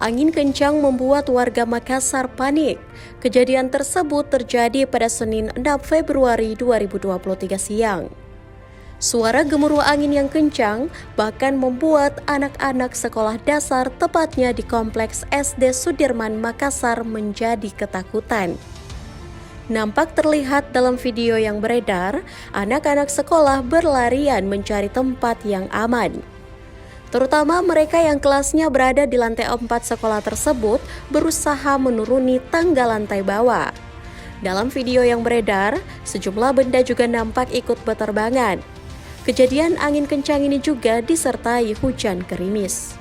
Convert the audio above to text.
Angin kencang membuat warga Makassar panik. Kejadian tersebut terjadi pada Senin 6 Februari 2023 siang. Suara gemuruh angin yang kencang bahkan membuat anak-anak sekolah dasar tepatnya di Kompleks SD Sudirman, Makassar menjadi ketakutan. Nampak terlihat dalam video yang beredar, anak-anak sekolah berlarian mencari tempat yang aman. Terutama mereka yang kelasnya berada di lantai 4 sekolah tersebut berusaha menuruni tangga lantai bawah. Dalam video yang beredar, sejumlah benda juga nampak ikut berterbangan. Kejadian angin kencang ini juga disertai hujan gerimis.